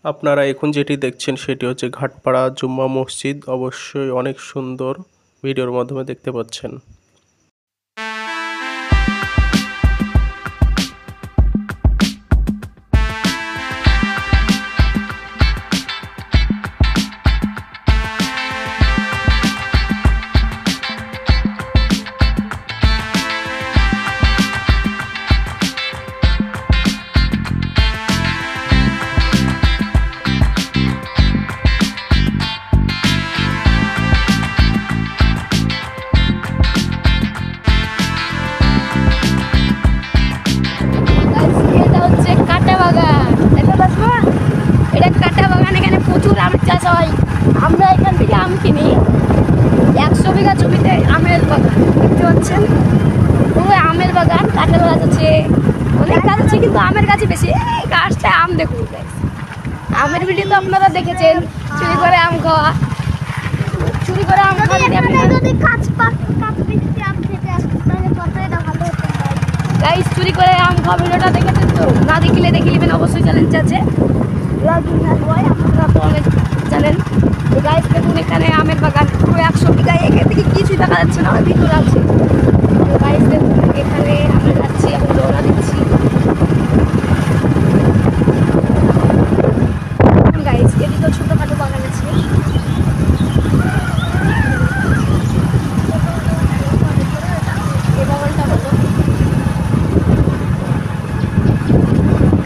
আপনারা এখন যেটি দেখছেন সেটি হচ্ছে ঘাটপাড়া জুম্মা মসজিদ। অবশ্যই অনেক সুন্দর, ভিডিওর মাধ্যমে দেখতে পাচ্ছেন। আমরা এখান থেকে আম কিনি। 100 বিঘা জমিতে আমের বাগান দেখতে পাচ্ছেন। পুরো আমের বাগান, কাঁঠাল গাছ আছে, অনেক গাছ আছে, কিন্তু আমের গাছই বেশি। এই গাছটায় আম দেখুন, আমের ভিডিও তো আপনারা দেখেছেন, চুরি করে আম খাওয়া। চুরি করে আম খাওয়া গাইস, চুরি করে আম খাওয়া ভিডিওটা দেখেছেন তো? না দেখলে দেখে নেবেন, অবশ্যই চ্যালেঞ্জ আছে। আপনারা তো অনেক জানেন। গাইস দেখুন, এখানে আমের বাগান পুরো 100 বিঘা। এখান থেকে কিছুই দেখা যাচ্ছে না, আমার ভিতরে আছে। গাইস দেখুন, এখানে আমরা যাচ্ছি, আমি রওনা দিচ্ছি। গাইস এদিকে ছোটখাটো বাগান আছে। এই বাগানটা হলো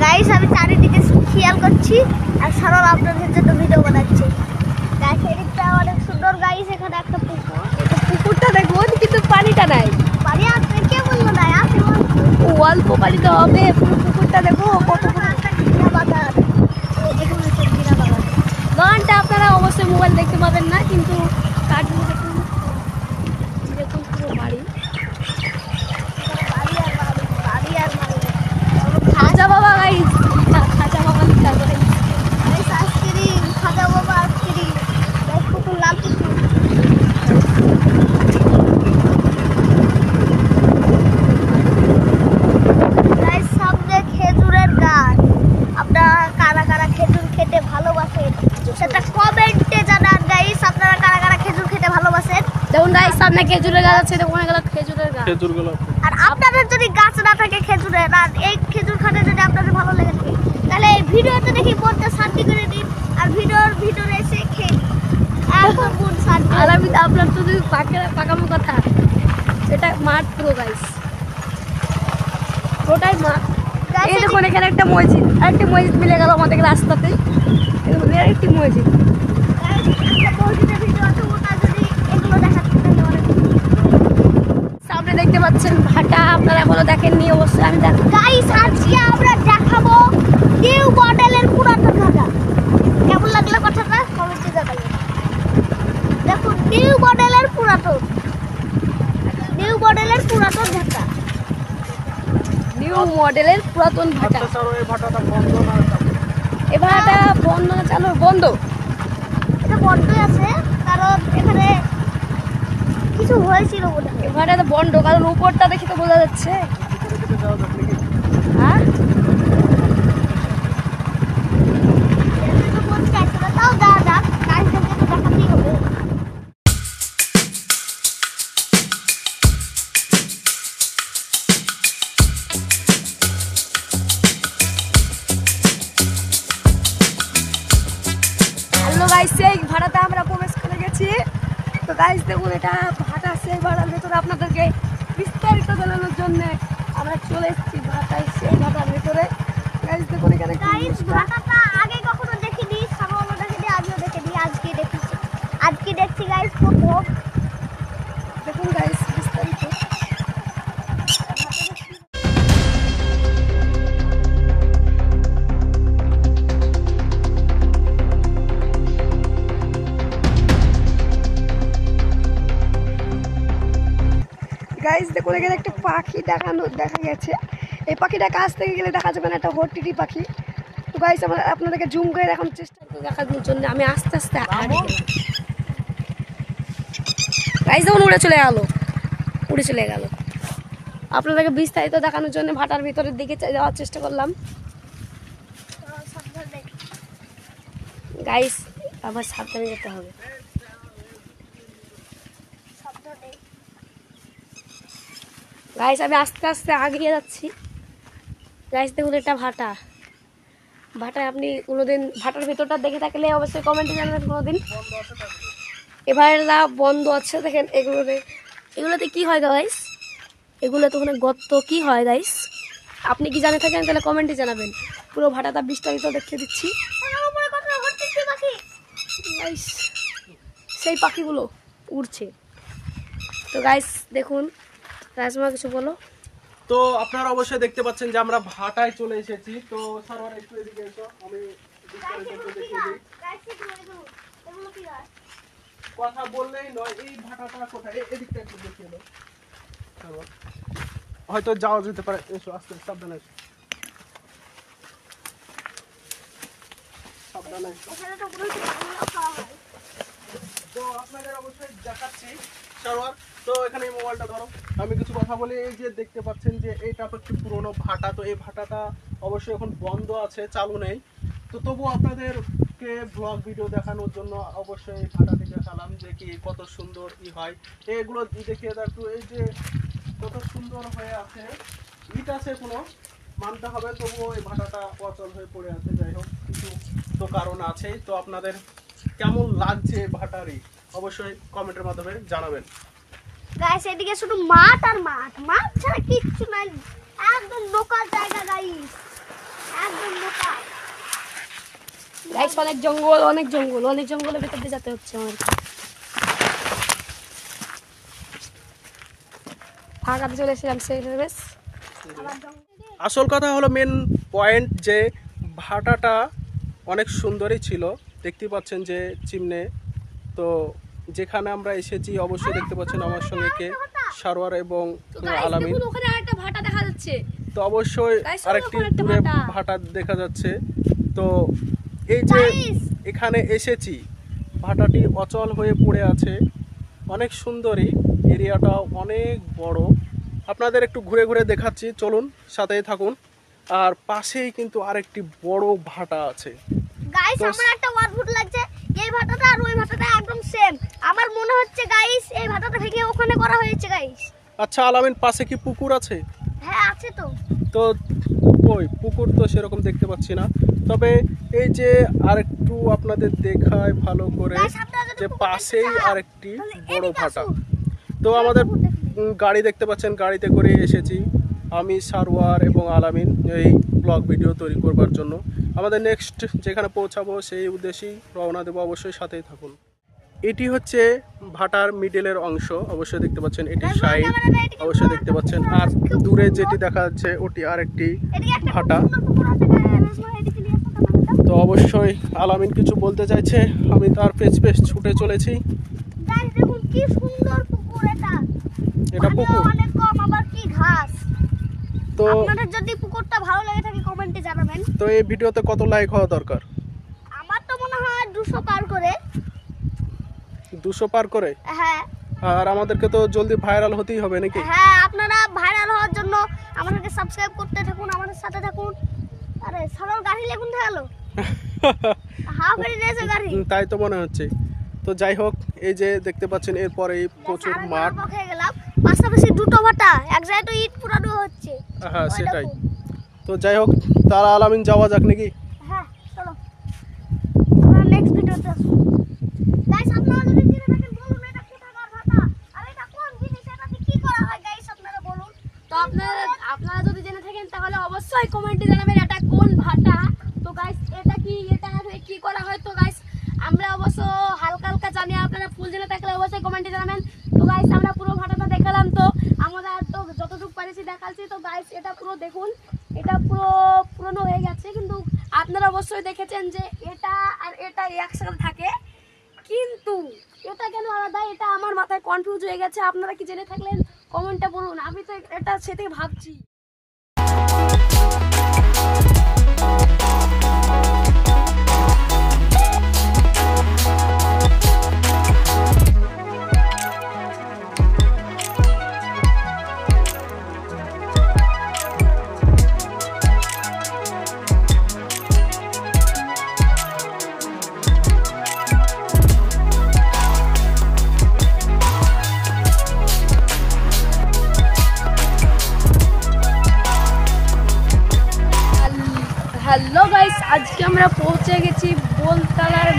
গাইস, আমি চারিদিকে খেয়াল করছি আর সরল আপনাদের জন্য ভিডিও বানাচ্ছি। গাইস এদিকটা অনেক সুন্দর। গাইস এখানে একটা পুকুর, পুকুরটা দেখুন, কিন্তু পানিটা নাই। পানি আছে, কে বলবো না আছে? অল্প পানিতে হবে। পুরো পুকুরটা দেখো কত বড়। একটা ঘিরা বাগান, দেখুন ঘিরা বাগান। বাগানটা আপনারা অবশ্যই মোবাইল দেখতে পাবেন না, কিন্তু কাঠগুলো দেখুন, দেখুন পুরো বাড়ি। বাড়ি আর বাড়ি, বাড়ি আর বাড়ি। খাজা বাবা গাইস, খাজা বাবা লিখা করে। গাইস আইসক্রিম, খাজা বাবা আইসক্রিম। গাইস পুকুর, লাল পুকুর। গাইস সামনে খেজুরের গাছ। আপনারা কারা কারা খেজুর খেতে ভালোবাসেন সেটা কমেন্টে জানান। গাইস আপনারা কারা কারা খেজুর খেতে ভালোবাসেন? দেখুন গাইস, সামনে খেজুরের গাছ আছে, দেখুন এগুলো খেজুরের গাছ। খেজুরগুলো আর আপনাদের যদি গাছ না থাকে খেজুরের, আর এই খেজুর খাতে যদি আপনাদের ভালো লেগে থাকে, তাহলে এই ভিডিওটা দেখি মনটা শান্তি করে দিন আর ভিডিওর ভিতরে এসে খেয়ে এখন মন শান্তি। আর আমি আপনার তো পাকামো কথা, এটা মাঠ পুরো গাইস, ওটাই মাঠ। এই দেখুন এখানে একটা মসজিদ, আর একটা মসজিদ মিলে গেল আমাদের রাস্তাতে। একটি মসজিদ। মসজিদের ভিডিও আছে, ওটা যদি এগুলো দেখাচ্ছে তাহলে অনেক। সামনে দেখতে পাচ্ছেন ভাটা, আপনারা এখনো দেখেননি, অবশ্যই আমি দেখাবো। গাইস আজকে আমরা দেখাবো নিউ মডেলের পুরাতন ঘাটা। কেমন লাগলো কথাটা কমেন্টে জানাবেন। দেখুন নিউ মডেলের পুরাতন ঘাটা। নিউ মডেলের পুরাতন ভাটা। এই ভাটাটা বন্ধ না? এই ভাটাটা বন্ধ না চালু? বন্ধ। এটা বন্ধই আছে, কারণ এখানে কিছু হয়েছিল মনে হয়। এই ভাটাটা বন্ধ, কারণ উপরটা দেখি তো বোঝা যাচ্ছে। হ্যাঁ, তাও দেওয়া যাক, গাইসদেরকে তো দেখাতেই হবে। হ্যালো গাইস, এই ভাটাতে আমরা প্রবেশ করে গেছি। তো গাইস দেখুন, এটা ভাটা, সেই ভাটার ভেতরে আপনাদেরকে বিস্তারিত জানানোর জন্য আমরা চলে এসেছি ভাটায়, সেই ভাটার ভেতরে। গাইস দেখুন এখানে গাইস ভাটাটা আগে কখনো দেখিনি, সামনে দেখিনি, আজও দেখিনি, আজকে দেখছি গাইস প্রথম। দেখুন গাইস বিস্তারিত। গাইস দেখুন এখানে একটা পাখি দেখা গেছে। এই পাখিটা কাছ থেকে গেলে দেখা যাবে না, একটা হট্টিটি পাখি। তো গাইস আমরা আপনাদেরকে জুম করে দেখানোর চেষ্টা করব, দেখানোর জন্য আমি আস্তে আস্তে হাঁটি। গাইস দেখুন উড়ে চলে গেল। আপনাদেরকে বিস্তারিত দেখানোর জন্য ভাটার ভিতরের দিকে যাওয়ার চেষ্টা করলাম। গাইস আবার সাবধানে যেতে হবে। গাইস আমি আস্তে আস্তে আগিয়ে যাচ্ছি। গাইস দেখুন এটা ভাটা। ভাটায় আপনি কোনোদিন ভাটার ভিতরটা দেখে থাকলে অবশ্যই কমেন্টে জানাবেন কোনোদিন। এবারে বন্ধ আছে দেখেন এগুলোতে কি হয় গাইস? এগুলোতে ওখানে গর্ত কি হয় গাইস? আপনি কি জানে থাকেন তাহলে কমেন্টে জানাবেন। পুরো ভাটাটা বিস্তারিত দেখিয়ে দিচ্ছি। গাইস সেই পাখিগুলো উড়ছে। তো গাইস দেখুন, রাজমা কিছু বলো। তো আপনারা অবশ্যই দেখতে পাচ্ছেন যে আমরা ভাটায় চলে এসেছি। তো সারোয়ার একটু এদিকে এসো, আমি কথা বললেই নয়। এই ভাটাটা কোথায়, এদিকটা একটু দেখিয়ে দাও সারোয়ার। হয়তো যাওয়া যেতে পারে। এসো আস্তে সাবধানে এসো, সাবধানে। তো আপনাদের অবশ্যই দেখাচ্ছি সারোয়ার। তো এখানে মোবাইলটা ধরো, আমি কিছু কথা বলি। এই যে দেখতে পাচ্ছেন যে এইটা তো একটি পুরোনো ভাটা। তো এই ভাটাটা অবশ্যই এখন বন্ধ আছে, চালু নেই। তো তবুও আপনাদেরকে ব্লগ ভিডিও দেখানোর জন্য অবশ্যই এই ভাটাটি দেখালাম যে কি কত সুন্দর কি হয়। এগুলো দেখিয়ে একটু, এই যে কত সুন্দর হয়ে আছে। ইট আছে কোনো মানতে হবে, তবুও এই ভাটাটা অচল হয়ে পড়ে আছে। যাই হোক, কিছু তো কারণ আছে। তো আপনাদের কেমন লাগছে ভাটারি অবশ্যই কমেন্টের মাধ্যমে জানাবেন। গাইস এদিকে শুধু মাঠ আর মাঠ, মাঠ ছাড়া কিচ্ছু নাই। একদম লোকাল জায়গা গাইস, একদম লোকাল। গাইস অনেক জঙ্গল, অনেক জঙ্গল, অনেক জঙ্গলের ভিতর দিয়ে যেতে হচ্ছে আমার। ফাঁকাতে চলে এসেছিলাম সেই বেশ। আসল কথা হলো মেন পয়েন্ট যে ভাটাটা অনেক সুন্দরই ছিল। দেখতে পাচ্ছেন যে চিমনে। তো যেখানে আমরা এসেছি অবশ্যই দেখতে পাচ্ছেন আমার সঙ্গে কে, সারোয়ার এবং আলামিন। ওখানে আরেকটা ভাটা দেখা যাচ্ছে। তো অবশ্যই আরেকটি দূরে ভাটা দেখা যাচ্ছে। তো এই যে এখানে এসেছি, ভাটাটি অচল হয়ে পড়ে আছে। অনেক সুন্দরী, এরিয়াটাও অনেক বড়। আপনাদের একটু ঘুরে ঘুরে দেখাচ্ছি, চলুন সাথেই থাকুন। আর পাশেই কিন্তু আরেকটি বড় ভাটা আছে। গাইস আমার একটা অদ্ভুত লাগছে, এই ভাটাটা আর ওই ভাটাটা একদম সেম। আমার মনে হচ্ছে গাইস এই ভাটাটা ভেঙে ওখানে করা হয়েছে গাইস। আচ্ছা আলামিন, পাশে কি পুকুর আছে? হ্যাঁ আছে তো। তো ওই পুকুর তো সেরকম দেখতে পাচ্ছি না। তবে এই যে আরেকটু আপনাদের দেখায় ভালো করে যে পাশেই আরেকটি বড় ভাটা। তো আমাদের গাড়ি দেখতে পাচ্ছেন, গাড়িতে করে এসেছি আমি, সারোয়ার এবং আলামিন এই ব্লগ ভিডিও তৈরি করবার জন্য। আমাদের নেক্সট যেখানে পৌঁছাবো সেই উদ্দেশ্যেই রওনা দেবো, অবশ্যই সাথেই থাকুন। এটি হচ্ছে ভাটার মিডলের অংশ, অবশ্যই দেখতে পাচ্ছেন। এটি সাইড অবশ্যই দেখতে পাচ্ছেন। আর দূরে যেটি দেখা যাচ্ছে ওটি আরেকটি ভাটা। তো অবশ্যই আলামিন কিছু বলতে চাইছে, আমি তার পেছ পেছ ছুটে চলেছি। দেখুন কি সুন্দর পুকুর এটা। এটা পুকুর অনেক কম, আবার কি ঘাস। তো আপনাদের যদি পুকুরটা ভালো লাগে থাকে কমেন্টে জানাবেন। তো এই ভিডিওতে কত লাইক হওয়া দরকার? আমার তো মনে হয় 200 পার করে। 200 পার করে? হ্যাঁ। আর আমাদেরকে তো জলদি ভাইরাল হতেই হবে নাকি? হ্যাঁ, আপনারা ভাইরাল হওয়ার জন্য আমাদেরকে সাবস্ক্রাইব করতে থাকুন, আমাদের সাথে থাকুন। আরে সরল গাড়ি লেগুন গেল। হাফ গাড়ি নিয়েছে গাড়ি। তাই তো মনে হচ্ছে। তো যাই হোক, এই যে দেখতে পাচ্ছেন এরপরে প্রচুর মাঠ। হয়ে গেলাম পাশাপাশি দুটো ভাটা, এক জায়গায় তো ইট পুরানো হচ্ছে। হ্যাঁ সেটাই। তো যাই হোক, তারা আলামিন যাওয়া যাক নাকি? হ্যাঁ চলো, আমরা নেক্সট ভিডিওতে আসবো। গাইস আপনারা যদি জেনে থাকেন বলুন এটা কোথাকার ভাটা আর এটা কোন জিনিস, এটাতে কি করা হয় গাইস আপনারা বলুন। তো আপনারা যদি জেনে থাকেন তাহলে অবশ্যই কমেন্টে জানাবেন এটা কোন ভাটা। তো গাইস এটা কি করা হয়। তো গাইস আমরা অবশ্য হালকা হালকা জানি, আপনারা ফুল জেনে থাকলে অবশ্যই কমেন্টে জানাবেন। তো গাইস আমরা পুরো ভাটাটা দেখালাম, তো আমরা তো যতটুকু পারেছি দেখাচ্ছি। তো গাইস এটা পুরো দেখুন, এটা পুরো পুরনো হয়ে গেছে, কিন্তু আপনারা অবশ্যই দেখেছেন যে এটা আর এটা একসাথে থাকে, কিন্তু এটা কেন আলাদা, এটা আমার মাথায় কনফিউজ হয়ে গেছে। আপনারা কি জেনে থাকলেন কমেন্টে বলুন, আমি তো এটা সেটাই ভাবছি। হ্যালো গাইস, আজকে আমরা পৌঁছে গেছি বোলতলার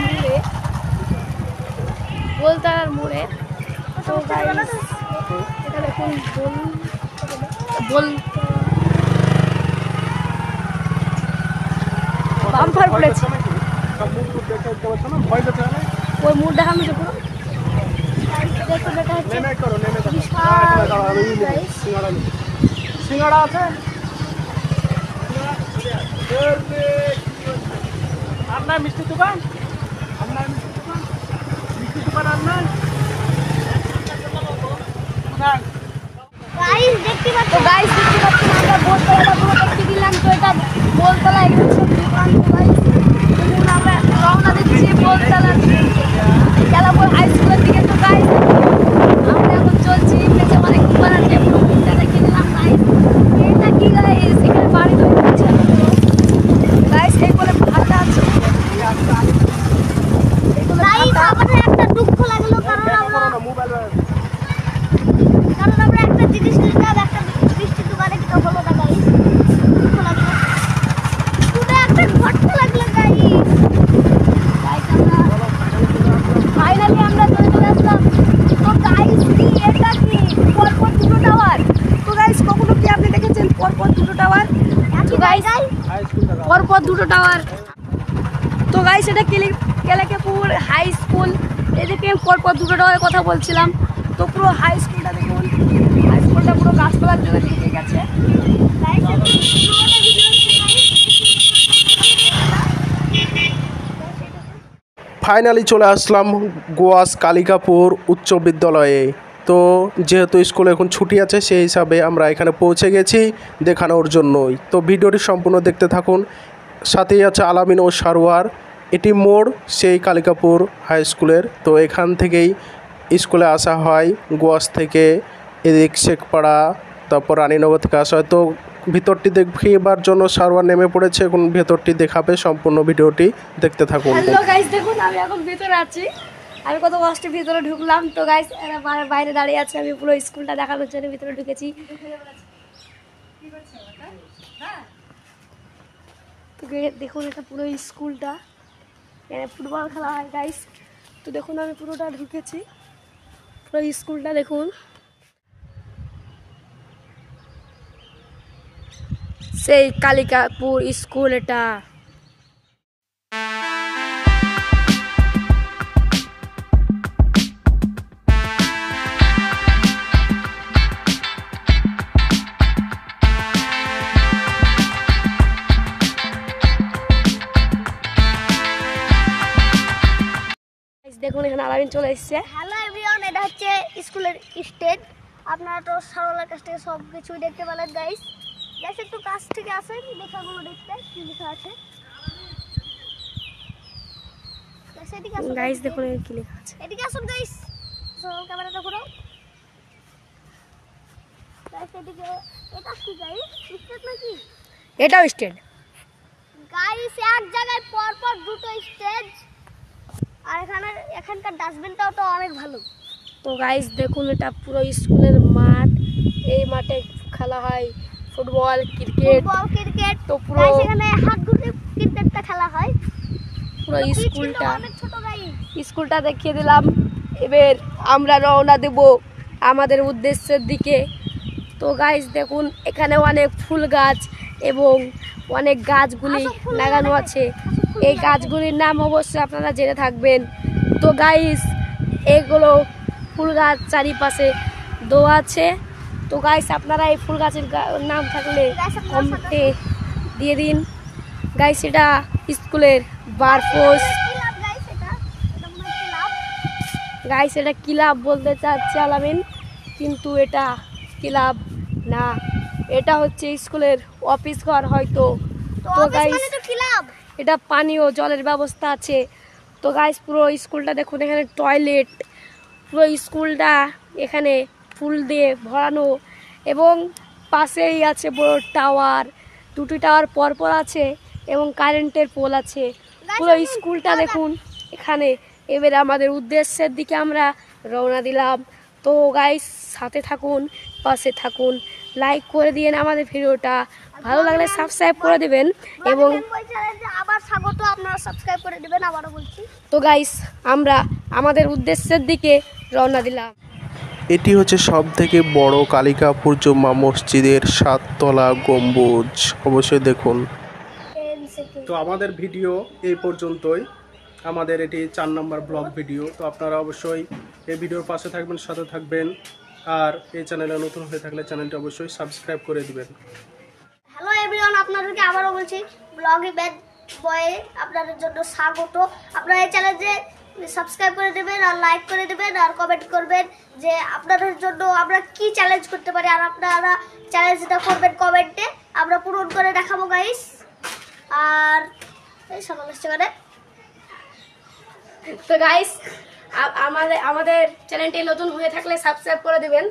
মোড়ে। তো গাইস এটা দেখুন বাম্পার পড়েছে, ওই মুখ দেখানো যে পুরো দেখুন, এটা হচ্ছে সিঙ্গাড়া আছে আর নাই মিষ্টি দোকান, আর নাই গাইস দেখতে পাচ্ছেন। তো গাইস দেখতে পাচ্ছেন আমরা বোলতলাটা পুরো দেখতে দিলাম। তো এটা বোলতলা এখানে সব দোকান। তো গাইস দেখুন আমরা রওনা দিচ্ছি বোলতলার খেলাপুর হাই স্কুলের দিকে। তো গাইস আমরা এখন চলছি, পেছনে অনেক দোকান আছে, পুরোটা দেখে দিলাম। গাইস এটা কি গাইস, এখানে বাড়ি তৈরি হচ্ছে গাইস, এই বলে ভাতা আছে। গাইস আমাদের একটা দুঃখ লাগলো, কারণ আমরা একটা জিনিস নিলাম, একটা মিষ্টি দোকানে কিনা হলো না গাইস। দুঃখ লাগলো, শুধু একটা ঘটনা লাগলো গাইস। ফাইনালি আমরা চলে আসলাম। তো গাইস কি এটা কি পরপর দুটো টাওয়ার? তো গাইস কখনো কি আপনি দেখেছেন পরপর দুটো টাওয়ার? তো গাইস পরপর দুটো টাওয়ার। তো গাইস এটা কেলাকেপুর হাই স্কুল। এদিকে পরপর দুটো টাওয়ারের কথা বলছিলাম। তো পুরো হাই স্কুলটা দেখুন, হাই স্কুলটা পুরো গাছপালার জন্য ঢেকে গেছে। ফাইনালি চলে আসলাম গোয়াস কালিকাপুর উচ্চ বিদ্যালয়ে। তো যেহেতু স্কুলে এখন ছুটি আছে, সেই হিসাবে আমরা এখানে পৌঁছে গেছি দেখানোর জন্যই। তো ভিডিওটি সম্পূর্ণ দেখতে থাকুন। সাথেই আছে আলামিন ও সারোয়ার। এটি মোড় সেই কালিকাপুর হাই স্কুলের। তো এখান থেকেই স্কুলে আসা হয়, গোয়াস থেকে এদিক শেখপাড়া, তারপর রানীনগর থেকে আসা হয়। তো ভিতরটি দেখিবার জন্য সারোয়ার নেমে পড়েছে, এখন ভেতরটি দেখাবে। সম্পূর্ণ ভিডিওটি দেখতে থাকুন। হ্যালো গাইস, দেখুন আমি এখন ভিতরে আছি। আমি কত কষ্টে ভিতরে ঢুকলাম। তো গাইস এরা বাইরে দাঁড়িয়ে আছে, আমি পুরো স্কুলটা দেখানোর জন্য ভিতরে ঢুকেছি। তো দেখুন এটা পুরো স্কুলটা, এখানে ফুটবল খেলা হয় গাইস। তো দেখুন আমি পুরোটা ঢুকেছি, পুরো স্কুলটা দেখুন। সেই কালিকাপুর স্কুল এটা। দেখুন এখানে আলামিন চলে এসছে। হ্যালো এভরিওয়ান, এটা হচ্ছে স্কুলের স্টেজ। আপনারা তো সরলার কাছ থেকে সব কিছু দেখতে পেলেন গাইস। গাইস একটু কাছ থেকে আসেন, লেখাগুলো দেখতে কি লেখা আছে। গাইস এদিকে আসুন, গাইস দেখুন কি লেখা আছে। এদিকে আসুন গাইস, ক্যামেরাটা ঘোরাও গাইস। এদিকে এটা কি গাইস, স্টেজ নাকি? এটাও স্টেজ গাইস, এক জায়গায় পর পর দুটো স্টেজ। আর এখানকার ডাস্টবিনটাও তো অনেক ভালো। তো গাইস দেখুন এটা পুরো স্কুলের মাঠ। এই মাঠে খেলা হয় ফুটবল, ক্রিকেট। তো তো পুরো গাইস এখানে হাত ধরে ক্রিকেটটা খেলা হয়। পুরো তো স্কুলটা অনেক ছোট গাইস। স্কুলটা দেখিয়ে দিলাম। এবার আমরা রওনা দেব আমাদের উদ্দেশ্যের দিকে। তো গাইস দেখুন এখানে অনেক ফুল গাছ এবং অনেক গাছগুলি লাগানো আছে। এই গাছগুলির নাম অবশ্যই আপনারা জেনে থাকবেন। তো গাইস এগুলো ফুল গাছ চারিপাশে দোয়া আছে। তো গাইস আপনারা এই ফুল গাছের নাম থাকলে কমেন্টে দিয়ে দিন। গাইস এটা স্কুলের বারপোস। গাইস এটা ক্লাব বলতে চাচ্ছে আলামিন, কিন্তু এটা ক্লাব না, এটা হচ্ছে স্কুলের অফিস ঘর হয়তো। তো গাইস এটা পানি ও জলের ব্যবস্থা আছে। তো গাইস পুরো স্কুলটা দেখুন, এখানে টয়লেট, পুরো স্কুলটা এখানে ফুল দিয়ে ভরানো এবং পাশেই আছে বড় টাওয়ার, দুটি টাওয়ার পরপর আছে এবং কারেন্টের পোল আছে। পুরো স্কুলটা দেখুন এখানে। এবার আমাদের উদ্দেশ্যের দিকে আমরা রওনা দিলাম। তো গাইস সাথে থাকুন, পাশে থাকুন, লাইক করে দিন আমাদের ভিডিওটা। ভালো লাগলে সাবস্ক্রাইব করে দিবেন এবং আবার স্বাগত, আপনারা সাবস্ক্রাইব করে দিবেন, আবারও বলছি। তো গাইস আমরা আমাদের উদ্দেশ্যের দিকে রওনা দিলাম। এটি হচ্ছে সব থেকে বড় কালিকাপুর জুম্মা মসজিদের 7 তলা গম্বুজ, অবশ্যই দেখুন। তো আমাদের ভিডিও এই পর্যন্তই। আমাদের এটি 4 নম্বর ব্লগ ভিডিও। তো আপনারা অবশ্যই এই ভিডিওর পাশে থাকবেন, সাথে থাকবেন, আর এই চ্যানেলে নতুন হয়ে থাকলে চ্যানেলটি অবশ্যই সাবস্ক্রাইব করে দিবেন। হ্যালো এভরিওয়ান, আপনাদেরকে আবারও বলছি ব্লগে ব্যাড বয়ে আপনাদের জন্য স্বাগত। আপনারা এই চ্যানেলে সাবস্ক্রাইব করে দেবেন আর লাইক করে দেবেন আর কমেন্ট করবেন যে আপনাদের জন্য আমরা কি চ্যালেঞ্জ করতে পারি, আর আপনারা চ্যালেঞ্জটা করবেন কমেন্টে, আমরা পূরণ করে দেখাবো গাইস। আর এই সকাল আসছে মানে তো গাইস আমাদের চ্যানেলটি নতুন হয়ে থাকলে সাবস্ক্রাইব করে দিবেন।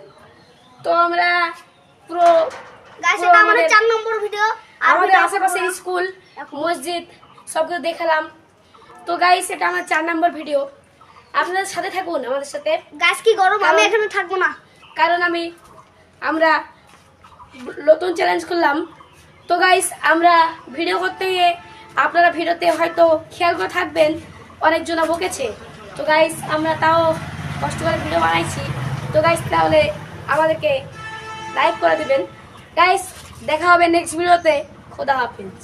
তো আমরা পুরো গাইস এটা আমাদের 4 নম্বর ভিডিও। আমাদের আশেপাশে স্কুল, মসজিদ সব কিছু দেখালাম। তো গাইস এটা আমার 4 নম্বর ভিডিও, আপনাদের সাথে থাকুন আমাদের সাথে। গাইস কি গরম, আমি এখানে থাকবো না কারণ আমরা নতুন চ্যালেঞ্জ করলাম। তো গাইস আমরা ভিডিও করতে গিয়ে আপনারা ভিডিওতে হয়তো খেয়াল করে থাকবেন অনেকজন বকেছে। তো গাইস আমরা তাও কষ্ট করে ভিডিও বানাইছি। তো গাইস তাহলে আমাদেরকে লাইক করে দিবেন। গাইস দেখা হবে নেক্সট ভিডিওতে। খোদা হাফেজ।